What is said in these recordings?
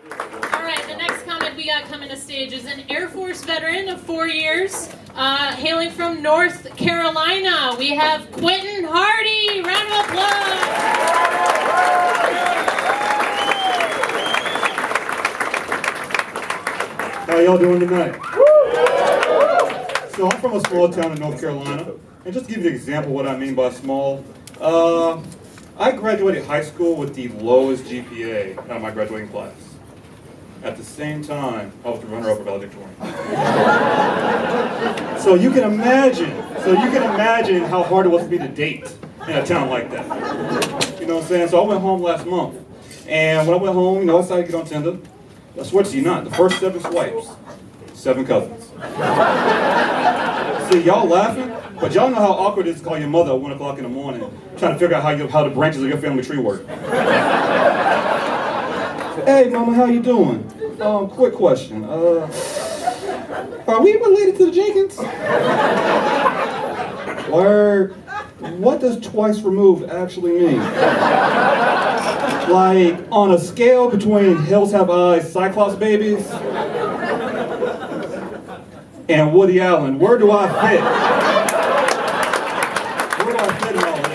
All right, the next comic we got coming to stage is an Air Force veteran of 4 years, hailing from North Carolina. We have Quentin Hardy. Round of applause. How y'all doing tonight? So I'm from a small town in North Carolina, and just to give you an example of what I mean by small, I graduated high school with the lowest GPA out of my graduating class. At the same time, I was the runner-up of valedictorian. So you can imagine how hard it was for me to date in a town like that. You know what I'm saying? So I went home last month, and when I went home, I decided to get on Tinder. I swear to you not, the first 7 swipes, 7 cousins. See, y'all laughing, but y'all know how awkward it is to call your mother at 1 o'clock in the morning, trying to figure out how the branches of your family tree work. Hey, mama, how you doing? Quick question. Are we related to the Jenkins? Word. What does twice removed actually mean? Like, on a scale between Hills Have Eyes, Cyclops babies, and Woody Allen, where do I fit? Where do I fit in all this?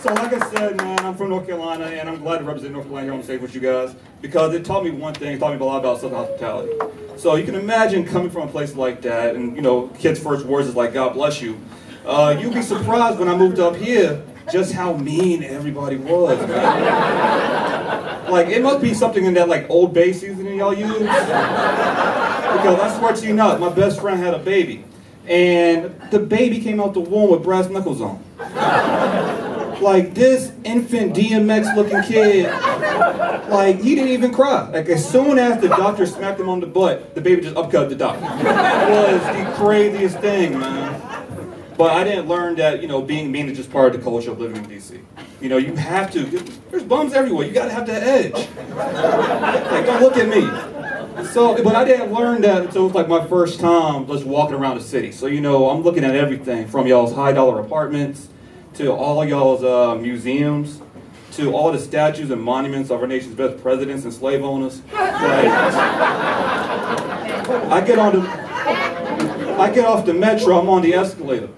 So like I said, man, I'm from North Carolina, and I'm glad to represent North Carolina here on stage with you guys, because it taught me one thing, it taught me a lot about Southern hospitality. So you can imagine coming from a place like that, and kids' first words is like, God bless you. You'd be surprised when I moved up here, just how mean everybody was, man. Like, it must be something in that, like, Old Bay seasoning y'all use. Because I swear to you not, my best friend had a baby. And the baby came out the womb with brass knuckles on. Like, this infant DMX-looking kid, like, he didn't even cry. Like, as soon as the doctor smacked him on the butt, the baby just upcut the doctor. It was the craziest thing, man. But I didn't learn that, being mean is just part of the culture of living in D.C. You have to. There's bums everywhere. You gotta have that edge. Like, don't look at me. So, but I didn't learn that until it was like my first time just walking around the city. So, I'm looking at everything from y'all's high-dollar apartments to all y'all's museums to all the statues and monuments of our nation's best presidents and slave owners. Like, I get off the metro. I'm on the escalator.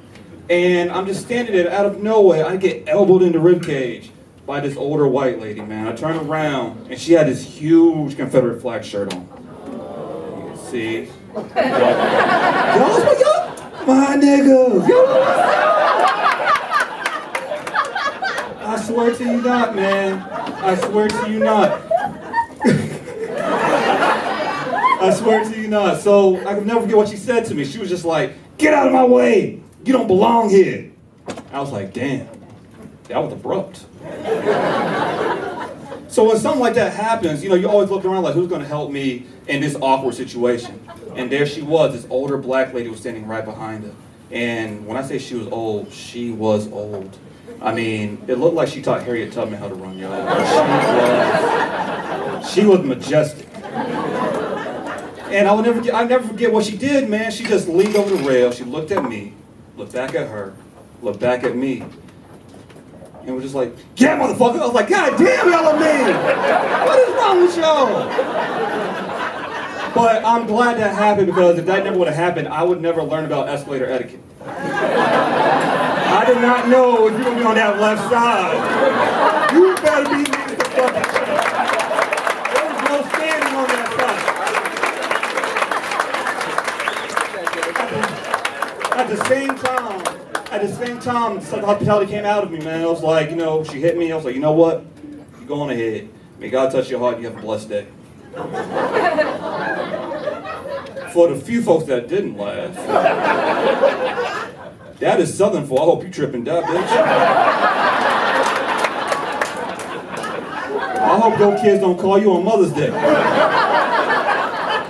And I'm just standing there, out of nowhere, I get elbowed in the ribcage by this older white lady, man. I turn around, and she had this huge Confederate flag shirt on. You can see. Y'all, my niggas. I swear to you not, man. I swear to you not. I swear to you not. So I can never forget what she said to me. She was just like, "Get out of my way. You don't belong here." I was like, damn, that was abrupt. So when something like that happens, you always look around like, who's going to help me in this awkward situation? And there she was, this older black lady was standing right behind her. And when I say she was old, she was old. I mean, it looked like she taught Harriet Tubman how to run, y'all. She was majestic. And I'll never forget what she did, man. She just leaned over the rail, she looked at me, looked back at her, looked back at me, and was just like, "Yeah, motherfucker!" I was like, "God damn, y'all are mean! What is wrong with y'all?" But I'm glad that happened, because if that never would have happened, I would never learn about escalator etiquette. I did not know if you're gonna be on that left side. You better be leaving the fucking. There was no standing on that side. At the same time, Southern hospitality came out of me, man. I was like, she hit me. I was like, you know what? You go on ahead. May God touch your heart and you have a blessed day. For the few folks that didn't laugh, that is Southern for I hope you trip and die, bitch. I hope your kids don't call you on Mother's Day.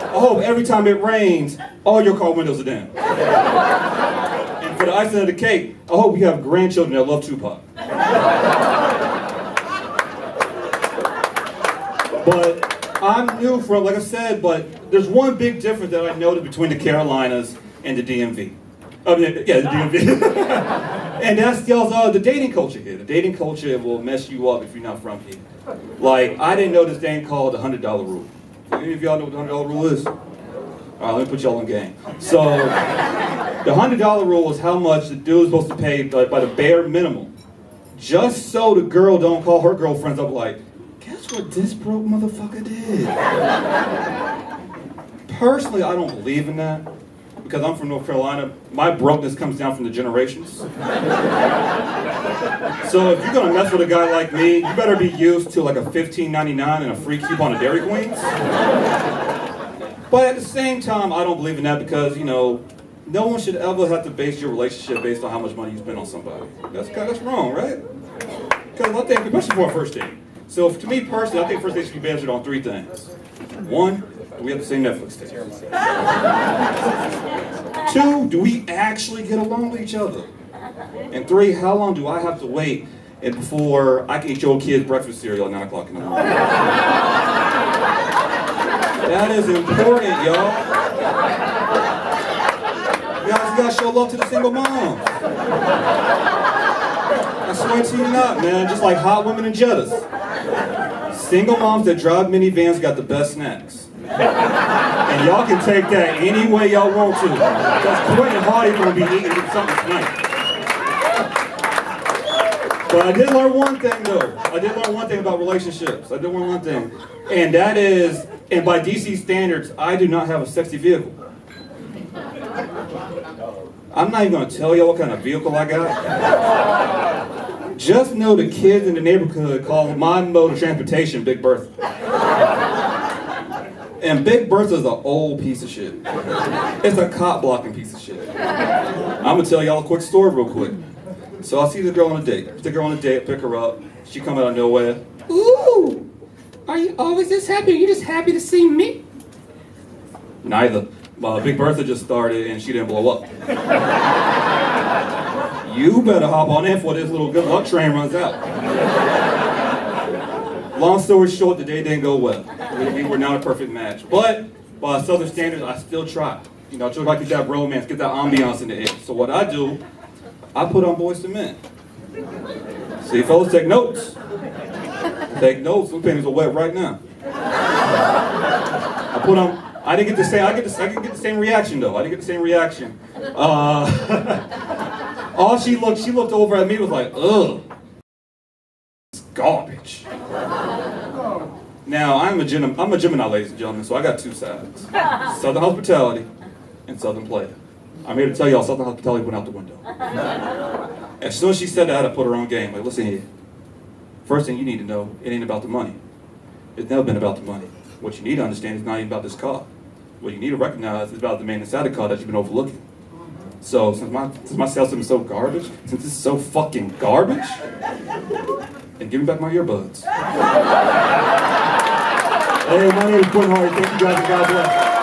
I hope every time it rains, all your car windows are down. And for the icing of the cake, I hope you have grandchildren that love Tupac. But I'm new from, like I said, but there's one big difference that I noticed between the Carolinas and the DMV. The DMV. And that's y'all's the dating culture here. The dating culture will mess you up if you're not from here. Like, I didn't know this thing called the $100 rule. Any of y'all know what the $100 rule is? All right, let me put y'all on game. So, the $100 rule is how much the dude is supposed to pay by the bare minimum, just so the girl don't call her girlfriends up like, guess what this broke motherfucker did? Personally, I don't believe in that, because I'm from North Carolina. My brokenness comes down from the generations. So if you're gonna mess with a guy like me, you better be used to like a $15.99 and a free coupon of Dairy Queens. But at the same time, I don't believe in that because, you know, no one should ever have to base your relationship based on how much money you spend on somebody. That's wrong, right? Because I think, especially for a first date. So to me personally, I think first dates should be based on 3 things. 1, do we have the same Netflix taste? 2, do we actually get along with each other? And 3, how long do I have to wait before I can eat your kid's breakfast cereal at 9 o'clock in the morning? That is important, y'all. You guys gotta show love to the single moms. I swear to you not, man. Just like hot women and Jettas. Single moms that drive minivans got the best snacks. And y'all can take that any way y'all want to. Because Quentin and Hardy gonna be eating something tonight. But I did learn one thing though. I did learn one thing about relationships. I did learn one thing. And that is, and by DC standards, I do not have a sexy vehicle. I'm not even gonna tell y'all what kind of vehicle I got. Just know the kids in the neighborhood call my mode of transportation Big Bertha. And Big Bertha's an old piece of shit. It's a cop blocking piece of shit. I'm gonna tell y'all a quick story real quick. So I see the girl on a date. Take the girl on a date, pick her up. She come out of nowhere. Ooh, are you always this happy? Are you just happy to see me? Neither. Big Bertha just started and she didn't blow up. You better hop on in before this little good luck train runs out. Long story short, the day didn't go well. We were not a perfect match. But by Southern standards, I still try. You know, I try to get that romance, get that ambiance in the air. So what I do, I put on Boys to Men. See, fellas, take notes. Take notes. Them panties are wet right now. I put on. I didn't get the same. I didn't get the same reaction though. I didn't get the same reaction. All she looked over at me was like, ugh, it's garbage. Now I'm a Gemini, ladies and gentlemen, so I got 2 sides: Southern hospitality and Southern player. I'm here to tell y'all, Southern hospitality went out the window. As soon as she said that, I put her on game. Like, listen here. First thing you need to know, it ain't about the money. It's never been about the money. What you need to understand is not even about this car. What you need to recognize is about the man inside the car that you've been overlooking. So since my sales team is so garbage, since it's so fucking garbage, and give me back my earbuds. Hey, my name is Quentin. Thank you guys, and God bless.